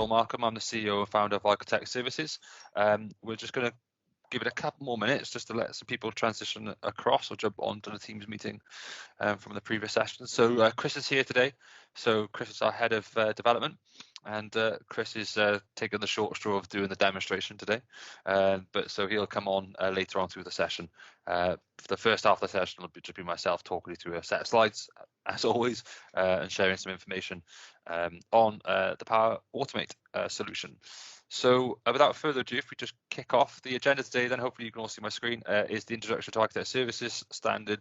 Joel Markham. I'm the CEO and founder of iCoTech Services. We're just going to give it a couple more minutes just to let some people transition across or jump onto the Teams meeting from the previous session. So Chris is here today. So Chris is our head of development, and Chris is taking the short straw of doing the demonstration today. But so he'll come on later on through the session. For the first half of the session will just be myself talking you through a set of slides, as always, and sharing some information on the Power Automate solution. So without further ado, if we just kick off the agenda today, then hopefully you can all see my screen, is the introduction to iCoTech Services standard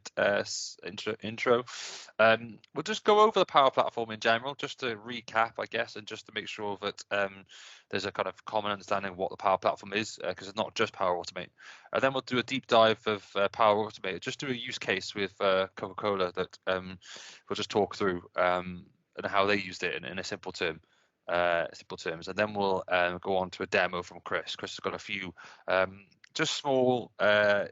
intro. We'll just go over the Power Platform in general, just to recap, I guess, and just to make sure that there's a kind of common understanding of what the Power Platform is, because it's not just Power Automate. And then we'll do a deep dive of Power Automate, just do a use case with Coca-Cola that we'll just talk through and how they used it in a simple terms, and then we'll go on to a demo from Chris. Chris has got a few just small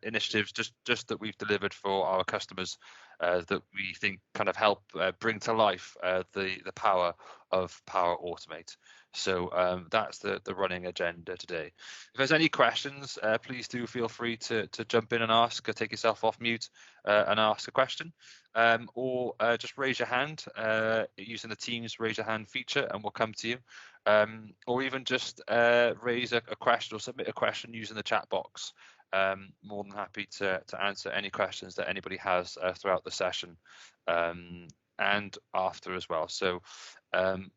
initiatives just that we've delivered for our customers that we think kind of help bring to life the power of Power Automate. So that's the running agenda today. If there's any questions, please do feel free to jump in and ask, or take yourself off mute and ask a question, or just raise your hand using the Teams raise your hand feature and we'll come to you, or even just raise a question or submit a question using the chat box. More than happy to answer any questions that anybody has throughout the session and after as well. So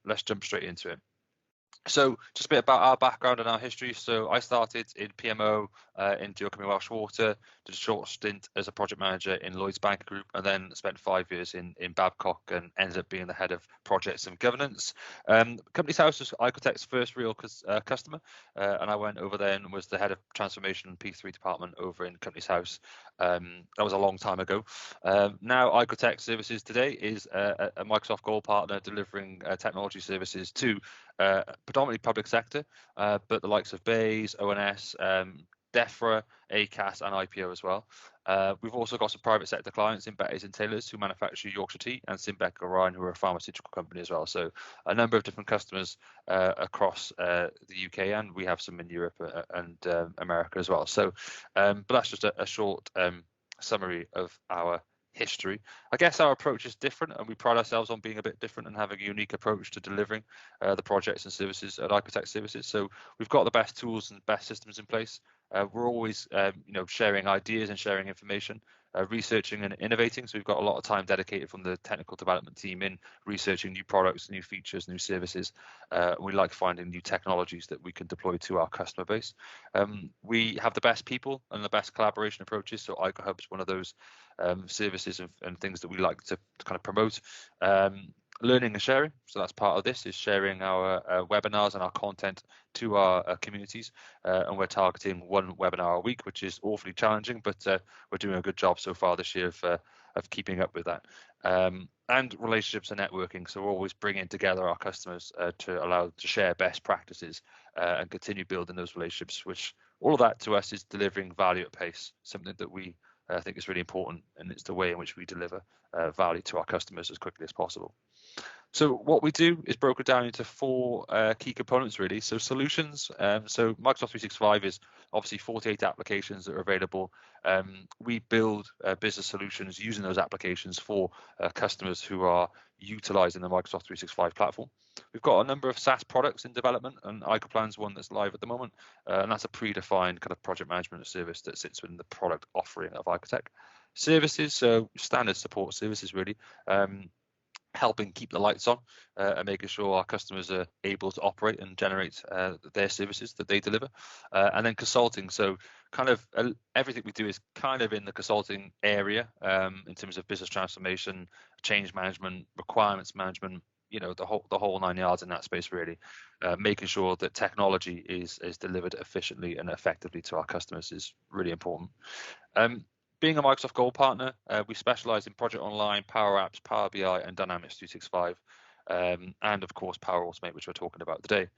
let's jump straight into it. So just a bit about our background and our history. So I started in PMO in Duke Welsh Water, did a short stint as a project manager in Lloyds Bank Group, and then spent 5 years in Babcock and ended up being the head of projects and governance. Company's House was iCoTech's first real customer, and I went over there and was the head of transformation P3 department over in Company's House. That was a long time ago. Now iCoTech Services today is a Microsoft Gold partner delivering technology services to predominantly public sector, but the likes of Bays, ONS, DEFRA, ACAS and IPO as well. We've also got some private sector clients in Betty's and Taylor's who manufacture Yorkshire Tea, and Simbeck Orion who are a pharmaceutical company as well. So a number of different customers across the UK, and we have some in Europe and America as well. So but that's just a short summary of our history. I guess our approach is different, and we pride ourselves on being a bit different and having a unique approach to delivering the projects and services at iCoTech Services. So we've got the best tools and best systems in place. We're always sharing ideas and sharing information, researching and innovating. So we've got a lot of time dedicated from the technical development team in researching new products, new features, new services. We like finding new technologies that we can deploy to our customer base. We have the best people and the best collaboration approaches. So iCoHub is one of those services and things that we like to kind of promote. Learning and sharing, so that's part of this, is sharing our webinars and our content to our communities, and we're targeting one webinar a week, which is awfully challenging, but we're doing a good job so far this year of keeping up with that. And relationships and networking, so we're always bringing together our customers to allow to share best practices and continue building those relationships, which all of that to us is delivering value at pace, something that we think is really important, and it's the way in which we deliver value to our customers as quickly as possible. So what we do is broken down into four key components really. So solutions, so Microsoft 365 is obviously 48 applications that are available. We build business solutions using those applications for customers who are utilizing the Microsoft 365 platform. We've got a number of SaaS products in development, and iCoplan's one that's live at the moment, and that's a predefined kind of project management service that sits within the product offering of iCoTech. Services, so standard support services really, helping keep the lights on and making sure our customers are able to operate and generate their services that they deliver. And then consulting, so kind of everything we do is kind of in the consulting area in terms of business transformation, change management, requirements management, the whole 9 yards in that space really, making sure that technology is delivered efficiently and effectively to our customers is really important. Being a Microsoft Gold partner, we specialize in Project Online, Power Apps, Power BI, and Dynamics 365, and of course Power Automate, which we're talking about today.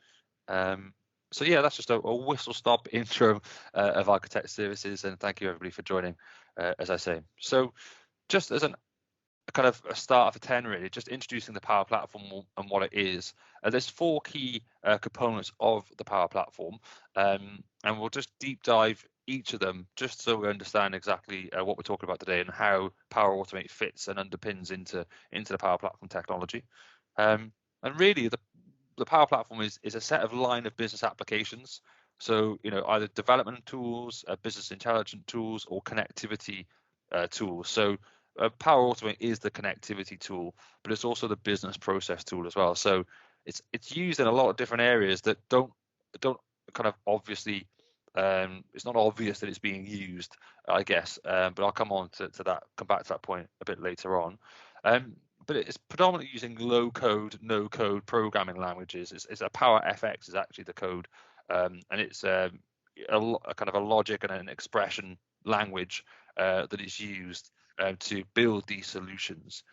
So yeah, that's just a whistle-stop intro of iCoTech Services, and thank you everybody for joining, as I say. So just as an kind of a start for 10 really, just introducing the Power Platform and what it is. There's 4 key components of the Power Platform, and we'll just deep dive each of them just so we understand exactly what we're talking about today and how Power Automate fits and underpins into the Power Platform technology. And really, the Power Platform is a set of line of business applications. So, either development tools, business intelligence tools, or connectivity tools. So Power Automate is the connectivity tool, but it's also the business process tool as well. So it's used in a lot of different areas that don't kind of obviously, it's not obvious that it's being used, I guess. But I'll come on to that, come back to that point a bit later on. But it's predominantly using low code, no code programming languages. It's a Power FX is actually the code, and it's a kind of a logic and an expression language that is used to build these solutions.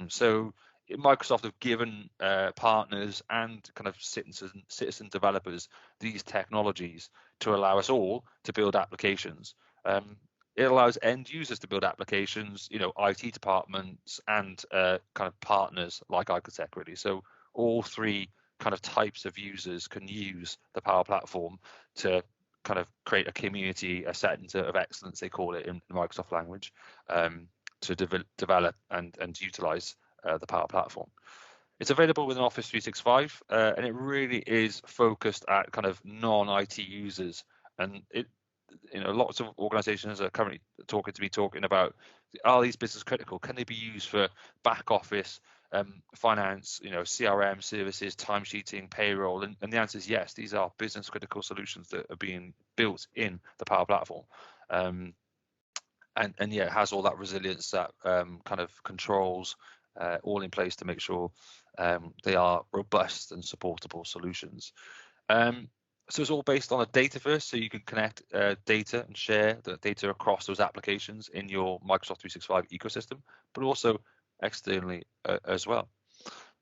So Microsoft have given partners and kind of citizen developers these technologies to allow us all to build applications. It allows end users to build applications, IT departments and kind of partners like iCoTech really. So all 3 kind of types of users can use the Power Platform to kind of create a community, a centre of excellence, they call it in Microsoft language, to develop and utilize the Power Platform. It's available within Office 365, and it really is focused at kind of non-IT users. And lots of organizations are currently talking about, are these business critical? Can they be used for back office, finance, CRM services, timesheeting, payroll? And the answer is yes. These are business critical solutions that are being built in the Power Platform. And yeah, it has all that resilience, that kind of controls all in place to make sure they are robust and supportable solutions. So it's all based on a Dataverse, so you can connect data and share the data across those applications in your Microsoft 365 ecosystem, but also externally as well.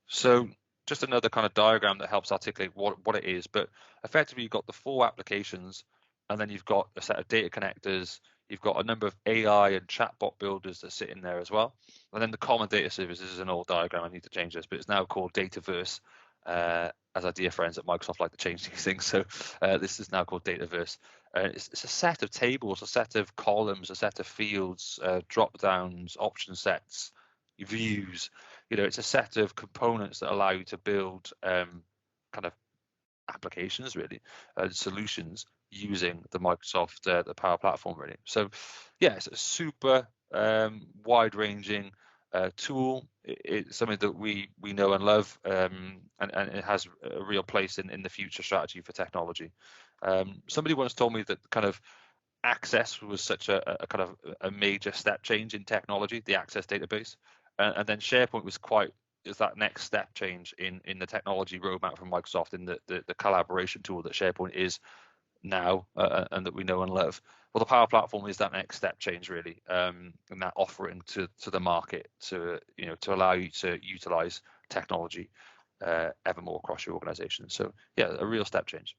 So just another kind of diagram that helps articulate what it is, but effectively you've got the 4 applications, and then you've got a set of data connectors, you've got a number of AI and chatbot builders that sit in there as well, and then the common data services is an old diagram. I need to change this, but it's now called Dataverse. As our dear friends at Microsoft like to change these things, so this is now called Dataverse. It's a set of tables, a set of columns, a set of fields, drop downs, option sets, views. It's a set of components that allow you to build kind of applications, really, solutions using the Microsoft the Power Platform, really. So yeah, it's a super wide-ranging tool. It's something that we know and love, and it has a real place in the future strategy for technology. Somebody once told me that kind of Access was such a kind of a major step change in technology, the Access database, and then SharePoint is that next step change in the technology roadmap from Microsoft, in the collaboration tool that SharePoint is now and that we know and love. Well, the Power Platform is that next step change, really, and that offering to the market to allow you to utilize technology ever more across your organization. So yeah, a real step change.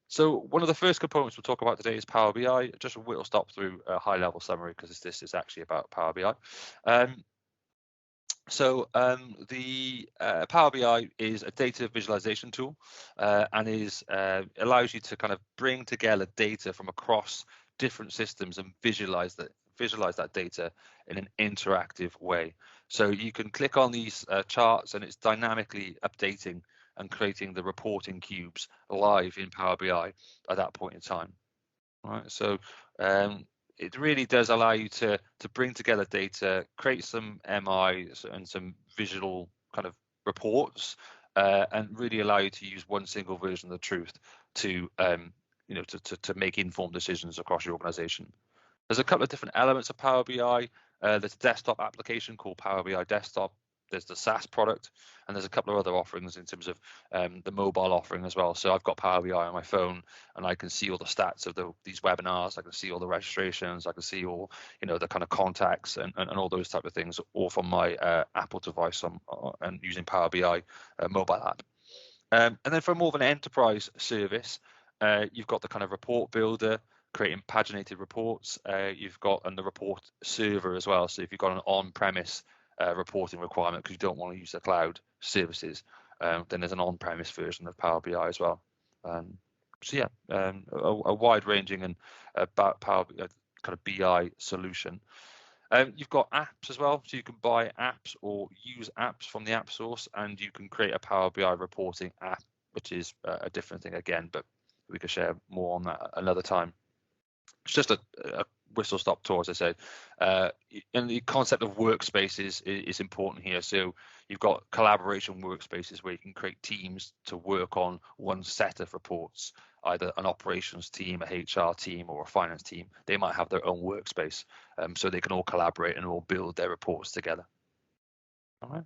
So one of the first components we'll talk about today is Power BI. Just a whittle stop through a high level summary because this is actually about Power BI. So the Power BI is a data visualization tool and allows you to kind of bring together data from across different systems and visualize that data in an interactive way. So you can click on these charts and it's dynamically updating and creating the reporting cubes live in Power BI at that point in time. All right, so it really does allow you to bring together data, create some MIs and some visual kind of reports, and really allow you to use one single version of the truth to make informed decisions across your organization. There's a couple of different elements of Power BI. There's a desktop application called Power BI Desktop. There's the SaaS product, and there's a couple of other offerings in terms of the mobile offering as well. So I've got Power BI on my phone, and I can see all the stats of these webinars. I can see all the registrations. I can see all the kind of contacts and all those type of things, all from my Apple device and using Power BI mobile app. And then for more of an enterprise service, you've got the kind of report builder, creating paginated reports. You've got the report server as well. So if you've got an on-premise reporting requirement because you don't want to use the cloud services, then there's an on-premise version of Power BI as well. So yeah, a wide-ranging and Power kind of BI solution. You've got apps as well, so you can buy apps or use apps from the app source, and you can create a Power BI reporting app, which is a different thing again, but we could share more on that another time. It's just a whistle-stop tour, as I said. And the concept of workspaces is important here. So you've got collaboration workspaces where you can create teams to work on one set of reports, either an operations team, a HR team, or a finance team. They might have their own workspace, so they can all collaborate and all build their reports together. All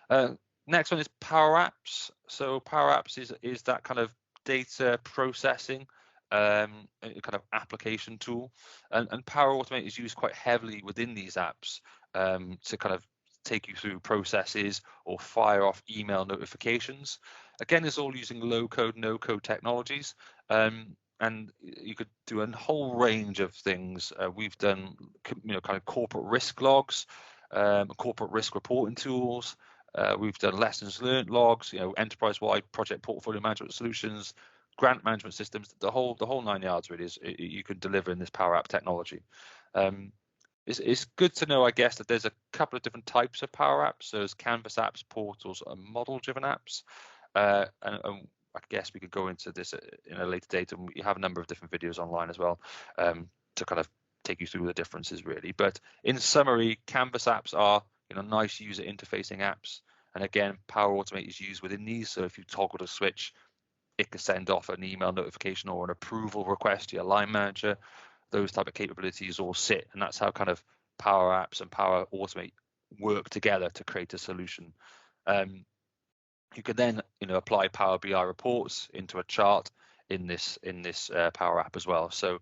right. Next one is Power Apps. So Power Apps is that kind of data processing kind of application tool, and Power Automate is used quite heavily within these apps to kind of take you through processes or fire off email notifications. Again, it's all using low code, no code technologies, and you could do a whole range of things. We've done, kind of corporate risk logs, corporate risk reporting tools. We've done lessons learned logs, enterprise-wide project portfolio management solutions, grant management systems. The whole 9 yards really is you can deliver in this Power App technology. It's good to know, I guess, that there's a couple of different types of Power Apps. So there's Canvas apps, portals, and model-driven apps. And I guess we could go into this in a later date, and we have a number of different videos online as well to kind of take you through the differences really. But in summary, Canvas apps are nice user interfacing apps, and again, Power Automate is used within these. So if you toggle the switch, it can send off an email notification or an approval request to your line manager. Those type of capabilities all sit, and that's how kind of Power Apps and Power Automate work together to create a solution. You can then apply Power BI reports into a chart in this Power App as well. So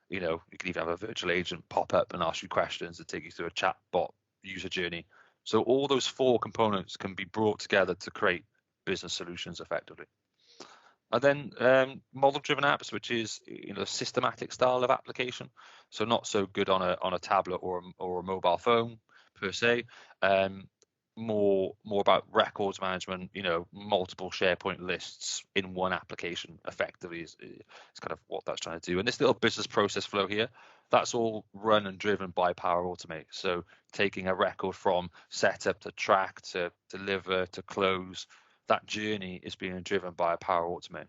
you can even have a virtual agent pop up and ask you questions and take you through a chatbot user journey. So all those 4 components can be brought together to create business solutions effectively. And then model-driven apps, which is a systematic style of application, so not so good on a tablet or a mobile phone per se. More about records management, multiple SharePoint lists in one application effectively is kind of what that's trying to do. And this little business process flow here, that's all run and driven by Power Automate. So taking a record from setup to track to deliver to close, that journey is being driven by a Power Automate.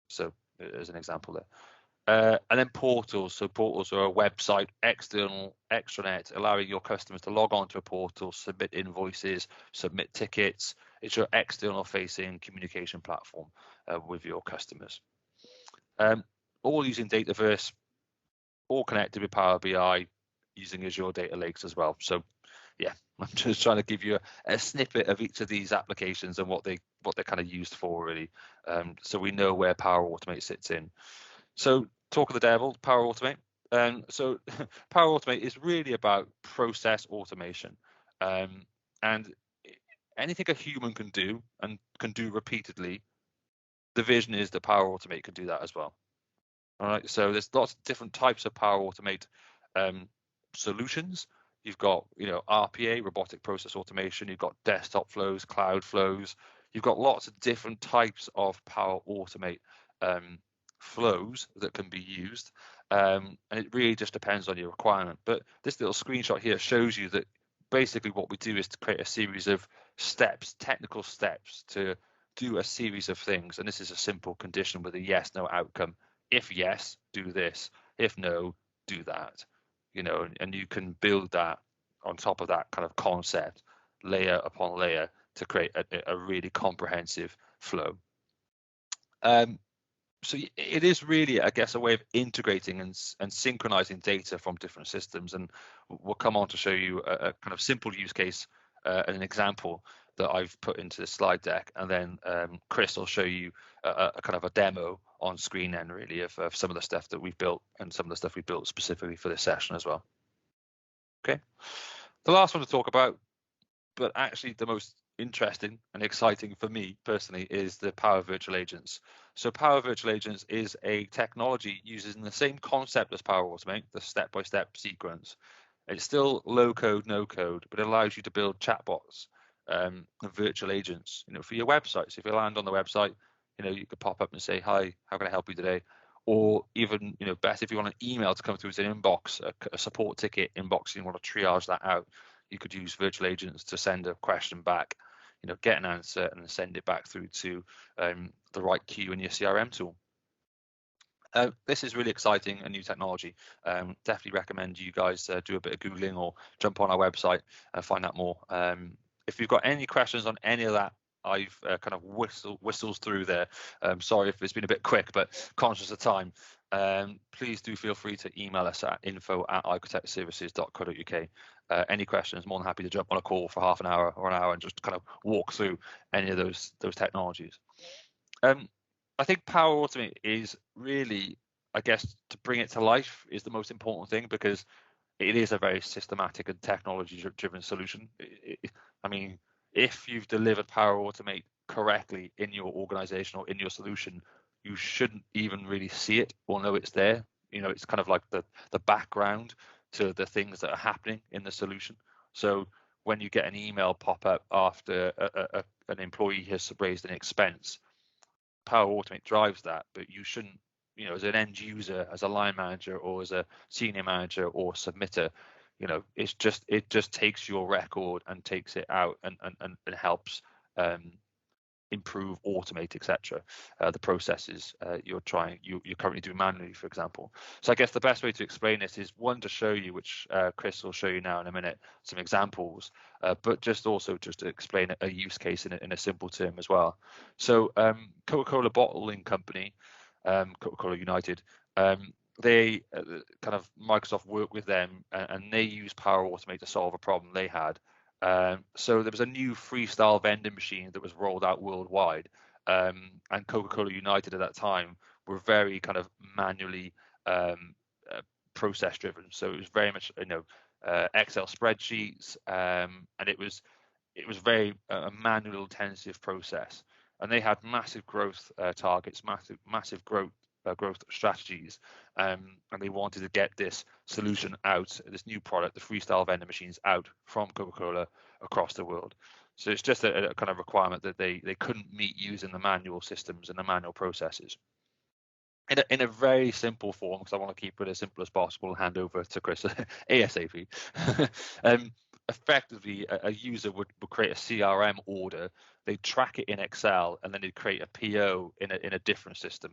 So as an example there. And then portals. So portals are a website, external, extranet, allowing your customers to log on to a portal, submit invoices, submit tickets. It's your external facing communication platform with your customers. All using Dataverse, all connected with Power BI, using Azure Data Lakes as well. So yeah, I'm just trying to give you a snippet of each of these applications and what they're kind of used for really. So we know where Power Automate sits in. So talk of the devil, Power Automate. So Power Automate is really about process automation. And anything a human can do and can do repeatedly, the vision is that Power Automate can do that as well. All right, so there's lots of different types of Power Automate solutions. You've got, RPA, robotic process automation. You've got desktop flows, cloud flows. You've got lots of different types of Power Automate flows that can be used, and it really just depends on your requirement. But this little screenshot here shows you that basically what we do is to create a series of steps, technical steps to do a series of things, and this is a simple condition with a yes no outcome. If yes, do this. If no, do that. And you can build that on top of that kind of concept, layer upon layer, to create a really comprehensive flow. So it is really, I guess, a way of integrating and synchronizing data from different systems. And we'll come on to show you a kind of simple use case, an example that I've put into the slide deck. And then Chris will show you a kind of a demo on screen then really of some of the stuff that we've built and some of the stuff we built specifically for this session as well. Okay. The last one to talk about, but actually the most interesting and exciting for me personally, is the Power Virtual Agents. So Power Virtual Agents is a technology using the same concept as Power Automate, the step-by-step sequence, It's still low code, no code, but it allows you to build chatbots and virtual agents, for your website. So if you land on the website, you could pop up and say, hi, how can I help you today? Or even, best if you want an email to come through as an inbox, a support ticket inbox, and you want to triage that out, you could use virtual agents to send a question back, get an answer and send it back through to the right queue in your CRM tool. This is really exciting and new technology. Definitely recommend you guys do a bit of Googling or jump on our website and find out more. If you've got any questions on any of that, I've kind of whistles through there. Sorry if it's been a bit quick, but conscious of time. Please do feel free to email us at info@icotechservices.co.uk. Any questions, more than happy to jump on a call for half an hour or an hour and just kind of walk through any of those technologies. I think Power Automate is really, I guess, to bring it to life is the most important thing, because it is a very systematic and technology-driven solution. I mean, if you've delivered Power Automate correctly in your organization or in your solution, you shouldn't even really see it or know it's there. It's kind of like the background to the things that are happening in the solution. So when you get an email pop up after an employee has raised an expense, Power Automate drives that, but you shouldn't, as an end user, as a line manager or as a senior manager or submitter, it just takes your record and takes it out and helps improve, automate, etc. The processes you're currently doing manually, for example. So I guess the best way to explain this is, one, to show you, which Chris will show you now in a minute, some examples, but just to explain a use case in a simple term as well. So Coca-Cola bottling company, Coca-Cola United, they kind of Microsoft worked with them and they used Power Automate to solve a problem they had. So there was a new freestyle vending machine that was rolled out worldwide, and Coca-Cola United at that time were very kind of manually process driven. So it was very much Excel spreadsheets, and it was very a manual intensive process, and they had massive growth targets, massive growth strategies, and they wanted to get this solution out, this new product, the freestyle vending machines, out from Coca-Cola across the world. So it's just a kind of requirement that they couldn't meet using the manual systems and the manual processes. In a very simple form, because I want to keep it as simple as possible and hand over to Chris ASAP. Effectively, a user would create a CRM order, they'd track it in Excel, and then they'd create a PO in a different system.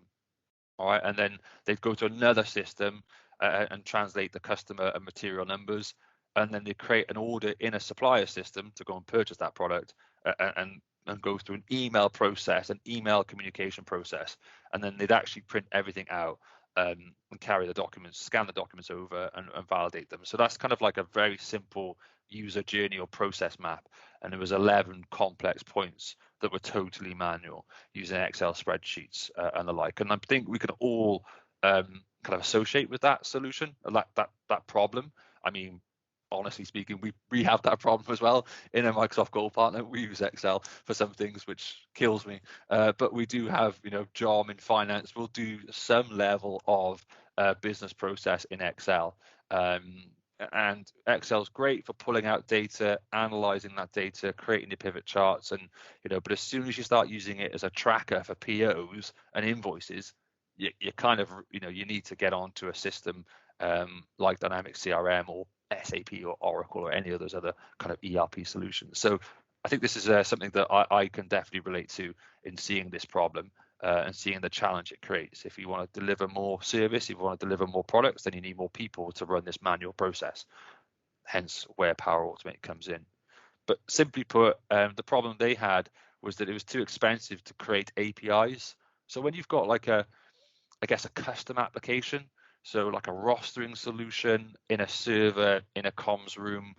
All right, and then they'd go to another system and translate the customer and material numbers, and then they create an order in a supplier system to go and purchase that product, and go through an email process, an email communication process, and then they'd actually print everything out and carry the documents, scan the documents over and validate them. So that's kind of like a very simple user journey or process map, and there was 11 complex points that were totally manual using Excel spreadsheets and the like. And I think we can all kind of associate with that solution, that problem. I mean, honestly speaking, we have that problem as well in a Microsoft Gold partner. We use Excel for some things, which kills me, but we do have, John in finance will do some level of business process in Excel, and Excel's great for pulling out data, analyzing that data, creating the pivot charts, and but as soon as you start using it as a tracker for POs and invoices, you kind of you need to get onto a system like Dynamics CRM or SAP or Oracle or any of those other kind of ERP solutions. So I think this is something that I can definitely relate to in seeing this problem and seeing the challenge it creates. If you want to deliver more service, if you want to deliver more products, then you need more people to run this manual process, hence where Power Automate comes in. But simply put, the problem they had was that it was too expensive to create APIs. So when you've got like a custom application, so like a rostering solution in a server in a comms room,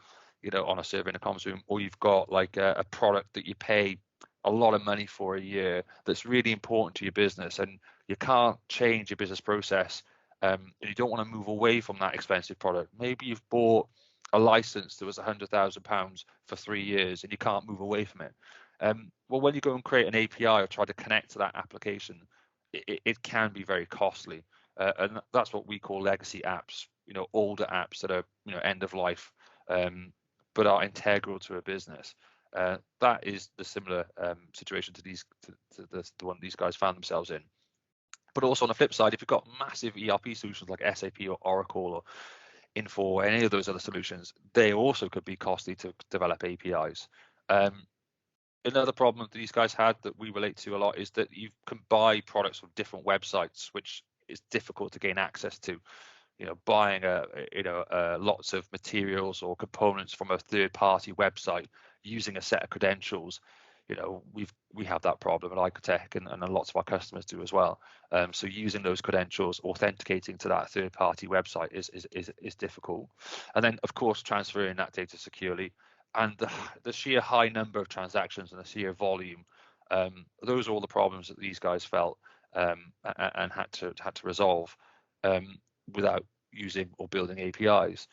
on a server in a comms room, or you've got like a product that you pay a lot of money for a year that's really important to your business, and you can't change your business process, and you don't want to move away from that expensive product. Maybe you've bought a license that was £100,000 for 3 years and you can't move away from it. Well, when you go and create an API or try to connect to that application, it can be very costly. And that's what we call legacy apps. older apps that are end of life, but are integral to a business. That is the similar situation to the one these guys found themselves in. But also on the flip side, if you've got massive ERP solutions like SAP or Oracle or Info or any of those other solutions, they also could be costly to develop APIs. Another problem that these guys had that we relate to a lot is that you can buy products from different websites, which is difficult to gain access to. Buying lots of materials or components from a third-party website using a set of credentials. We have that problem at iCoTech, and lots of our customers do as well. So using those credentials, authenticating to that third-party website is difficult. And then, of course, transferring that data securely, and the sheer high number of transactions and the sheer volume. Those are all the problems that these guys felt and had to resolve without using or building APIs.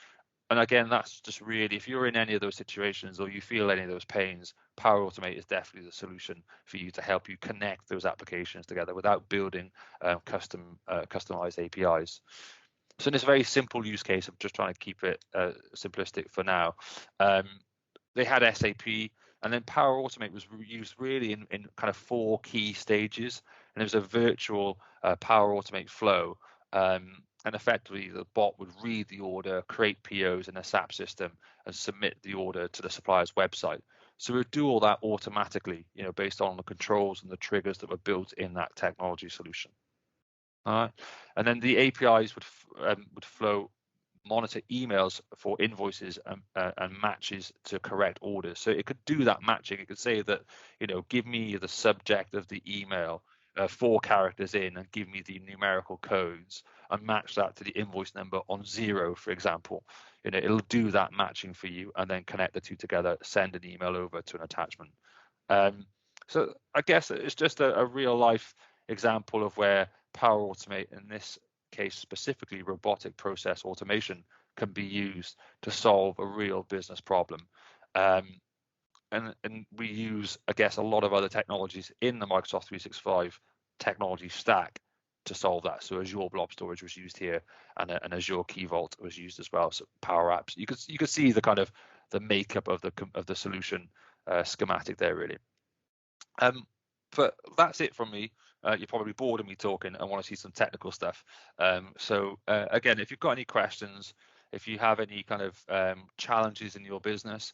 And again, that's just really, if you're in any of those situations or you feel any of those pains, Power Automate is definitely the solution for you to help you connect those applications together without building customized APIs. So in this very simple use case, I'm just trying to keep it simplistic for now. They had SAP, and then Power Automate was used really in kind of 4 key stages, and it was a virtual Power Automate flow. And effectively, the bot would read the order, create POs in a SAP system, and submit the order to the supplier's website. So it would do all that automatically, based on the controls and the triggers that were built in that technology solution. All right, and then the APIs would flow, monitor emails for invoices and matches to correct orders. So it could do that matching. It could say that, give me the subject of the email, 4 characters in, and give me the numerical codes, and match that to the invoice number on 0, for example. It'll do that matching for you, and then connect the two together, send an email over to an attachment. So I guess it's just a real life example of where Power Automate, in this case specifically robotic process automation, can be used to solve a real business problem. And we use, I guess, a lot of other technologies in the Microsoft 365 technology stack to solve that. So Azure Blob Storage was used here, and Azure Key Vault was used as well. So Power Apps, you could see the kind of the makeup of the solution schematic there, really. But that's it from me. You're probably bored of me talking and want to see some technical stuff. So again, if you've got any questions, if you have any kind of challenges in your business,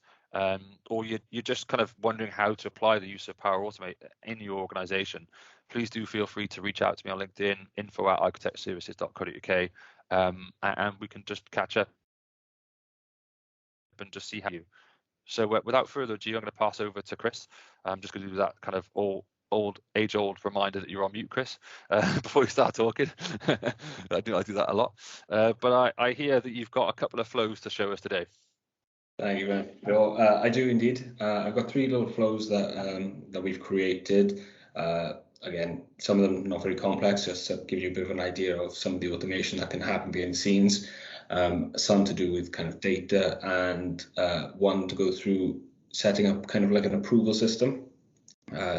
or you're just kind of wondering how to apply the use of Power Automate in your organization, please do feel free to reach out to me on LinkedIn, info@icotechservices.co.uk, and we can just catch up and just see how you. So without further ado, I'm going to pass over to Chris. I'm just going to do that kind of age-old reminder that you're on mute, Chris, before you start talking. I do that a lot. But I hear that you've got a couple of flows to show us today. Thank you, Ben. Well, I do indeed. I've got 3 little flows that we've created. Again, some of them not very complex, just to give you a bit of an idea of some of the automation that can happen behind the scenes. Some to do with kind of data, and one to go through setting up kind of like an approval system.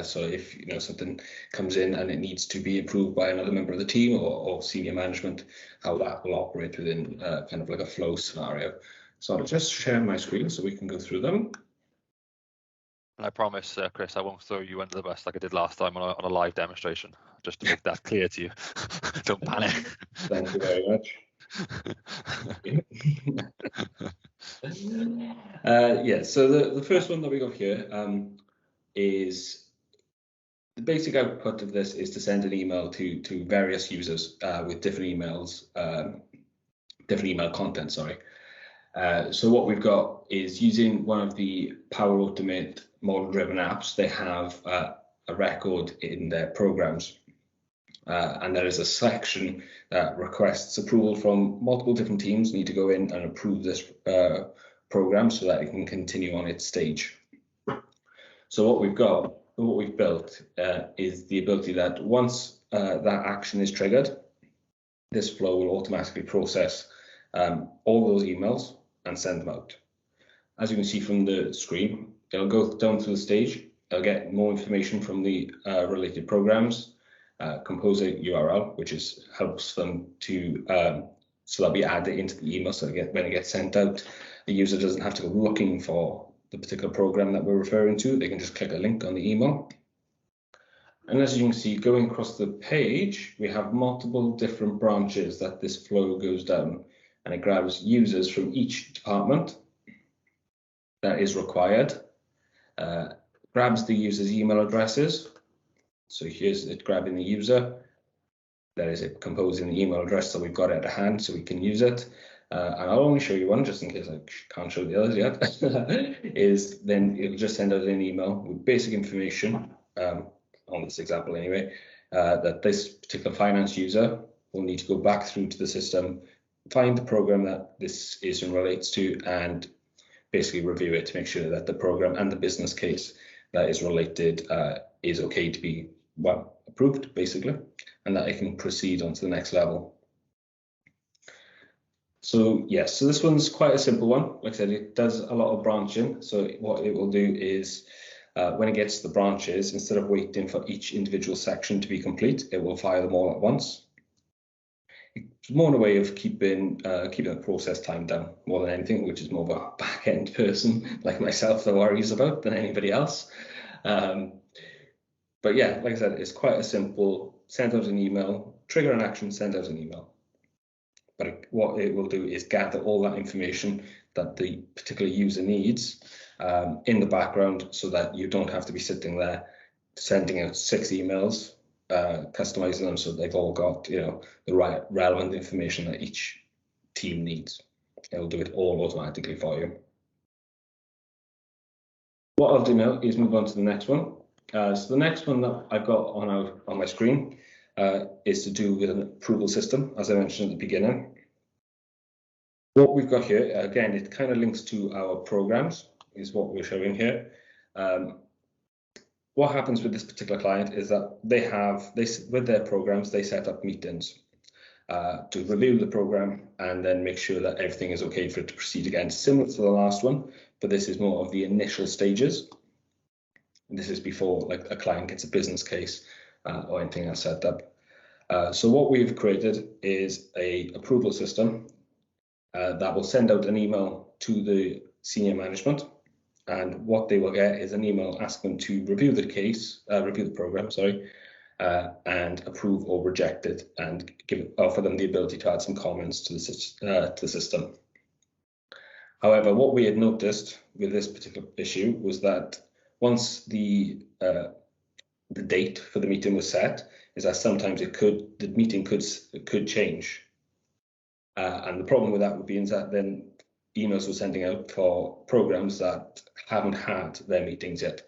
So if something comes in and it needs to be approved by another member of the team or senior management, how that will operate within kind of like a flow scenario. So I'll just share my screen so we can go through them. And I promise, Chris, I won't throw you under the bus like I did last time on a live demonstration, just to make that clear to you. Don't panic. Thank you very much. Yeah, so the first one that we got here is the basic output of this is to send an email to various users with different emails, different email content, sorry. So what we've got is, using one of the Power Automate model-driven apps, they have a record in their programs, and there is a section that requests approval from multiple different teams. Need to go in and approve this program so that it can continue on its stage. So what we've built is the ability that once that action is triggered, this flow will automatically process all those emails and send them out. As you can see from the screen, it'll go down through the stage. It'll get more information from the related programs, compose a URL, which helps them to so that we add it into the email, so when it gets sent out, the user doesn't have to go looking for the particular program that we're referring to. They can just click a link on the email. And as you can see, going across the page, we have multiple different branches that this flow goes down, and it grabs users from each department that is required, grabs the user's email addresses. So here's it grabbing the user. There is it composing the email address, so we've got it at hand, so we can use it. And I'll only show you one, just in case I can't show the others yet. Is then it'll just send out an email with basic information, on this example anyway, that this particular finance user will need to go back through to the system, find the program that this is and relates to, and basically review it to make sure that the program and the business case that is related is okay to be, well, approved, basically, and that it can proceed on to the next level. So yes, so this one's quite a simple one. Like I said, it does a lot of branching. So what it will do is, when it gets to the branches, instead of waiting for each individual section to be complete, it will fire them all at once. It's more in a way of keeping the process time down more than anything, which is more of a back-end person like myself that worries about than anybody else. But yeah, like I said, it's quite a simple send out an email, trigger an action, send out an email. But what it will do is gather all that information that the particular user needs in the background, so that you don't have to be sitting there sending out 6 emails, customizing them so they've all got, you know, the right relevant information that each team needs. It'll do it all automatically for you. What I'll do now is move on to the next one. So the next one that I've got on my screen is to do with an approval system, as I mentioned at the beginning. What we've got here, again, it kind of links to our programs, is what we're showing here. What happens with this particular client is that with their programs, they set up meetings to review the program and then make sure that everything is okay for it to proceed again, similar to the last one, but this is more of the initial stages. This is before like a client gets a business case or anything else set up. So what we've created is a approval system that will send out an email to the senior management, and what they will get is an email asking them to review the program, and approve or reject it, and offer them the ability to add some comments to the system. However, what we had noticed with this particular issue was that once the date for the meeting was set, is that sometimes the meeting could change. And the problem with that would be is that then emails were sending out for programs that haven't had their meetings yet.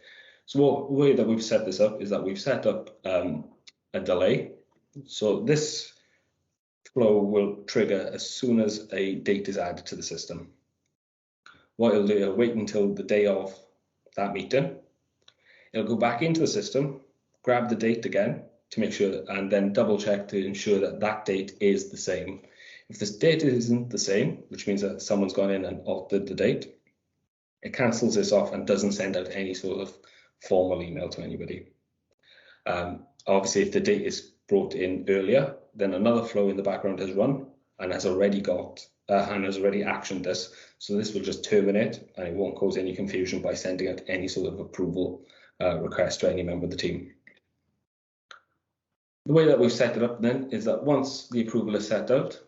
So the way that we've set this up is that we've set up a delay. So this flow will trigger as soon as a date is added to the system. What it'll do, it'll wait until the day of that meeting. It'll go back into the system, grab the date again to make sure, and then double check to ensure that that date is the same. If this date isn't the same, which means that someone's gone in and altered the date, it cancels this off and doesn't send out any sort of formal email to anybody. Obviously, if the date is brought in earlier, then another flow in the background has run and has already actioned this. So this will just terminate, and it won't cause any confusion by sending out any sort of approval request to any member of the team. The way that we've set it up then is that once the approval is set out,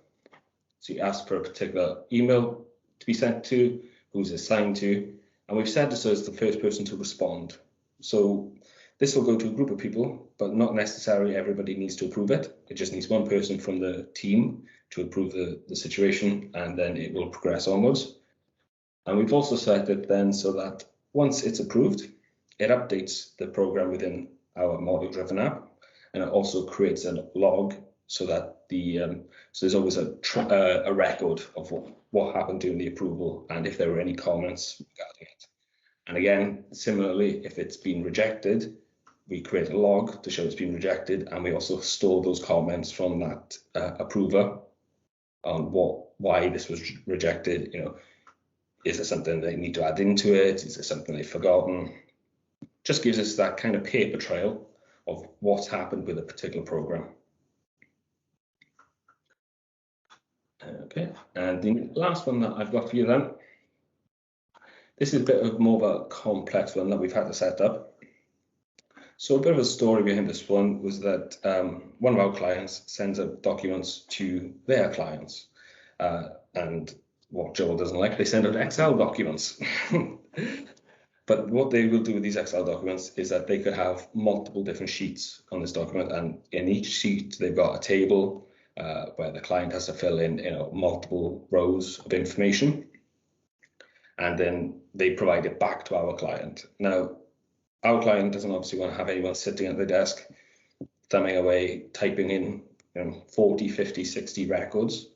so you ask for a particular email to be sent to, who's assigned to, and we've set this as the first person to respond. So this will go to a group of people, but not necessarily everybody needs to approve it. It just needs one person from the team to approve the situation, and then it will progress onwards. And we've also set it then so that once it's approved, it updates the program within our model-driven app, and it also creates a log so that so there's always a record of what happened during the approval and if there were any comments regarding it. And again, similarly, if it's been rejected, we create a log to show it's been rejected, and we also store those comments from that approver on why this was rejected. You know, is there something they need to add into it? Is there something they've forgotten? Just gives us that kind of paper trail of what's happened with a particular program. Okay. Okay, and the last one that I've got for you then, this is a bit of more of a complex one that we've had to set up. So a bit of a story behind this one was that one of our clients sends up documents to their clients, and what Joel doesn't like, they send out Excel documents. But what they will do with these Excel documents is that they could have multiple different sheets on this document, and in each sheet they've got a table where the client has to fill in, multiple rows of information, and then they provide it back to our client. Now, our client doesn't obviously want to have anyone sitting at the desk, thumbing away, typing in 40, 50, 60 records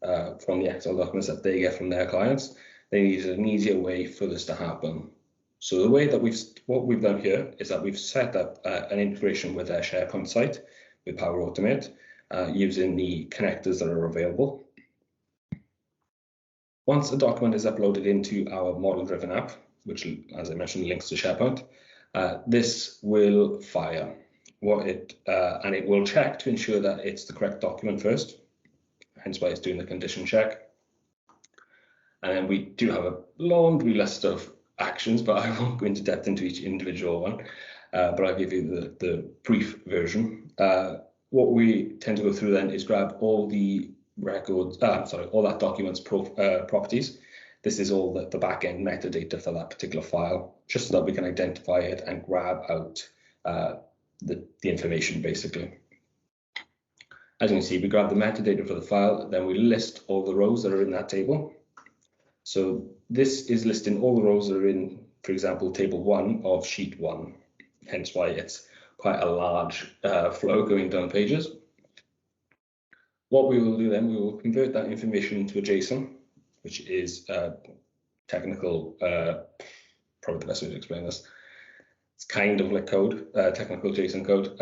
from the Excel documents that they get from their clients. They need an easier way for this to happen. So the way that what we've done here is that we've set up an integration with their SharePoint site with Power Automate using the connectors that are available. Once a document is uploaded into our model-driven app, which, as I mentioned, links to SharePoint, this will fire and it will check to ensure that it's the correct document first, hence why it's doing the condition check. And then we do have a laundry list of actions, but I won't go into depth into each individual one, but I'll give you the brief version. What we tend to go through then is grab all the records, all that document's properties. This is all the back-end metadata for that particular file, just so that we can identify it and grab out the information, basically. As you can see, we grab the metadata for the file, then we list all the rows that are in that table. So this is listing all the rows that are in, for example, table 1 of sheet 1, hence why it's quite a large flow going down pages. What we will do then, we will convert that information into a JSON, which is technical, probably the best way to explain this. It's kind of like code, technical JSON code.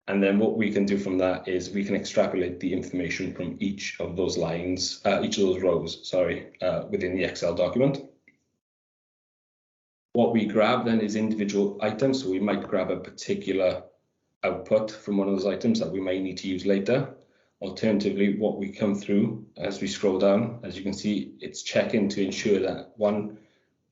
And then what we can do from that is we can extrapolate the information from each of those lines, each of those rows, within the Excel document. What we grab then is individual items. So we might grab a particular output from one of those items that we may need to use later. Alternatively, what we come through as we scroll down, as you can see, it's checking to ensure that, one,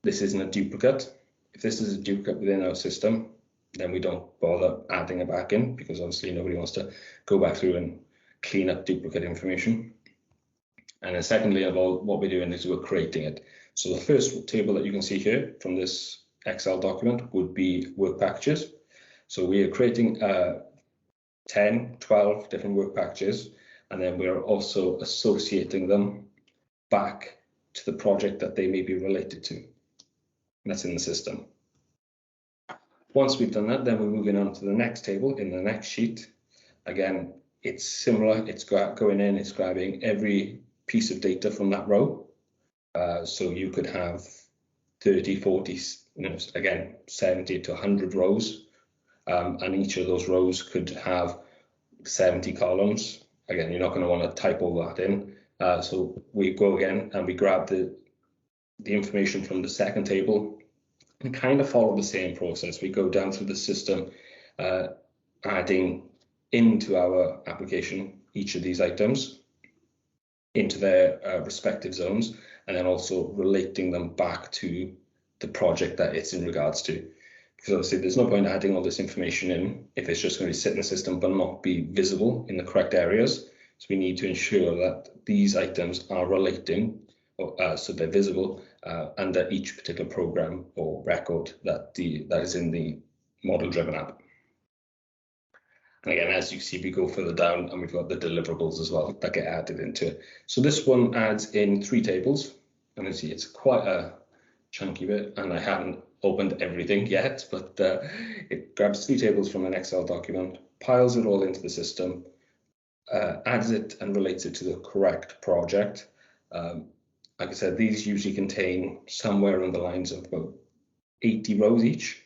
this isn't a duplicate. If this is a duplicate within our system, then we don't bother adding it back in, because obviously nobody wants to go back through and clean up duplicate information. And then secondly of all, what we're doing is we're creating it. So the first table that you can see here from this Excel document would be work packages. So we are creating 10, 12 different work packages, and then we're also associating them back to the project that they may be related to. And that's in the system. Once we've done that, then we're moving on to the next table in the next sheet. Again, it's similar. It's going in, it's grabbing every piece of data from that row. So you could have 30, 40, again, 70 to 100 rows. And each of those rows could have 70 columns. Again, you're not going to want to type all that in. So we go again and we grab the information from the second table and kind of follow the same process. We go down through the system, adding into our application each of these items into their respective zones, and then also relating them back to the project that it's in regards to. Because obviously there's no point adding all this information in if it's just going to be sit in the system but not be visible in the correct areas. So we need to ensure that these items are relating, so they're visible under each particular program or record that is in the model-driven app. And again, as you see, we go further down and we've got the deliverables as well that get added into it. So this one adds in 3 tables, and you see it's quite a chunky bit, and I haven't opened everything yet, but it grabs 3 tables from an Excel document, piles it all into the system, adds it and relates it to the correct project. Like I said, these usually contain somewhere on the lines of about 80 rows each.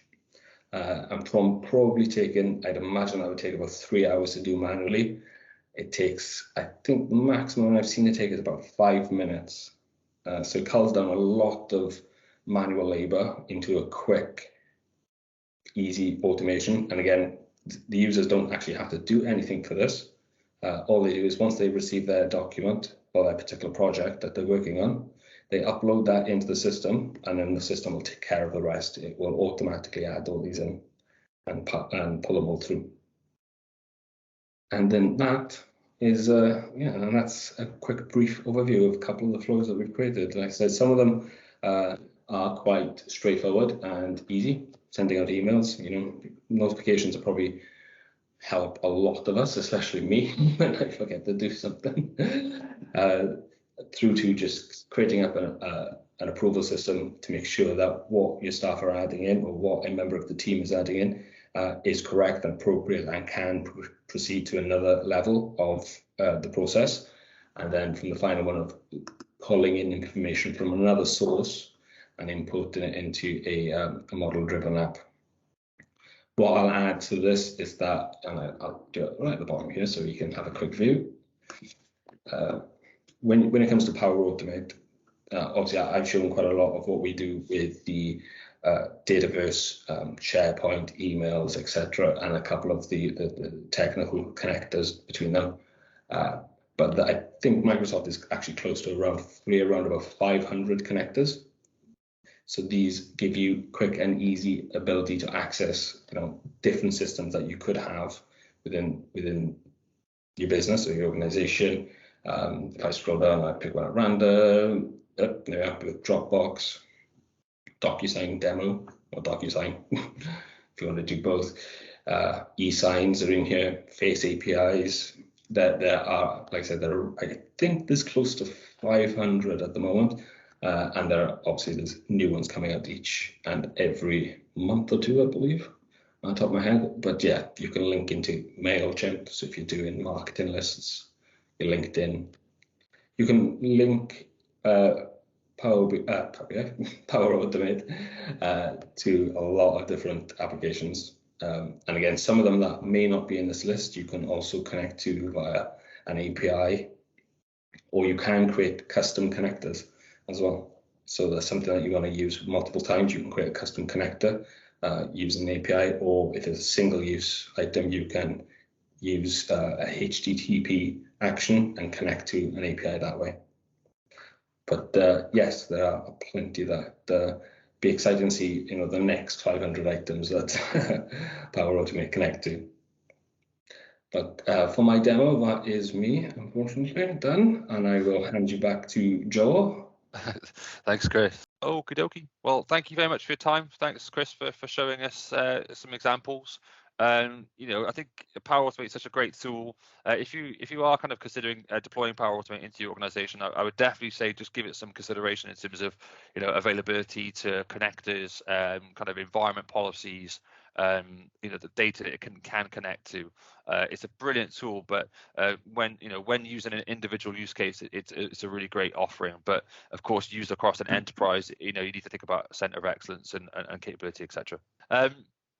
And from probably taking, I'd imagine that would take about 3 hours to do manually. It takes, I think the maximum I've seen it take is about 5 minutes. So it culls down a lot of manual labor into a quick, easy automation. And again, the users don't actually have to do anything for this. All they do is once they receive their document, for that particular project that they're working on. They upload that into the system, and then the system will take care of the rest. It will automatically add all these in and pull them all through. And then that is, and that's a quick brief overview of a couple of the flows that we've created. Like I said, some of them are quite straightforward and easy. Sending out emails, notifications are probably help a lot of us, especially me, when I forget to do something, through to just creating up an approval system to make sure that what your staff are adding in, or what a member of the team is adding in, is correct and appropriate and can proceed to another level of the process. And then from the final one of pulling in information from another source and importing it into a model-driven app. What I'll add to this is that, and I'll do it right at the bottom here so you can have a quick view. When it comes to Power Automate, obviously I've shown quite a lot of what we do with the Dataverse, SharePoint, emails, etc., and a couple of the technical connectors between them. But I think Microsoft is actually close to around about 500 connectors. So these give you quick and easy ability to access, different systems that you could have within your business or your organization. If I scroll down, I pick one at random. There we are, with Dropbox, DocuSign demo, or DocuSign, if you want to do both. E-signs are in here, Face APIs. There are, like I said, I think there's close to 500 at the moment. And there's new ones coming out each and every month or two, I believe, on the top of my head. But yeah, you can link into MailChimp. So if you're doing marketing lists, your LinkedIn, you can link Power Automate to a lot of different applications. And again, some of them that may not be in this list, you can also connect to via an API, or you can create custom connectors as well. So that's something that you want to use multiple times. You can create a custom connector using an API, or if it's a single use item, you can use a HTTP action and connect to an API that way. But yes, there are plenty that be exciting to see, the next 500 items that Power Automate connect to. But for my demo, that is me, unfortunately, done, and I will hand you back to Joe. Thanks, Chris. Okie dokie. Well, thank you very much for your time. Thanks, Chris, for showing us some examples. I think Power Automate is such a great tool. If you are kind of considering deploying Power Automate into your organization, I would definitely say just give it some consideration in terms of availability to connectors, kind of environment policies, the data it can connect to. It's a brilliant tool, but when using an individual use case, it's a really great offering. But of course, used across an enterprise, you need to think about center of excellence and capability, etc.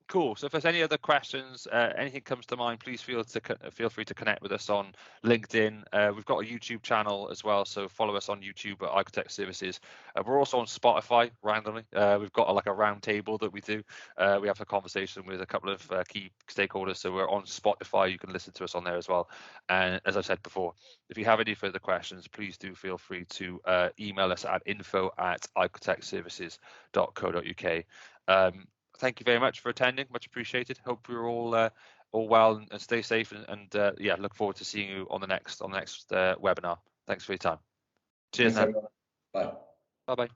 Cool. So if there's any other questions, anything comes to mind, please feel free to connect with us on LinkedIn. We've got a YouTube channel as well, so follow us on YouTube at iCoTech Services. We're also on Spotify randomly. We've got a round table that we do. We have a conversation with a couple of key stakeholders, so we're on Spotify. You can listen to us on there as well. And as I said before, if you have any further questions, please do feel free to email us at info@icotechservices.co.uk. Thank you very much for attending. Much appreciated. Hope you're all well and stay safe. And look forward to seeing you on the next webinar. Thanks for your time. Cheers. Thanks, everyone. Bye. Bye bye.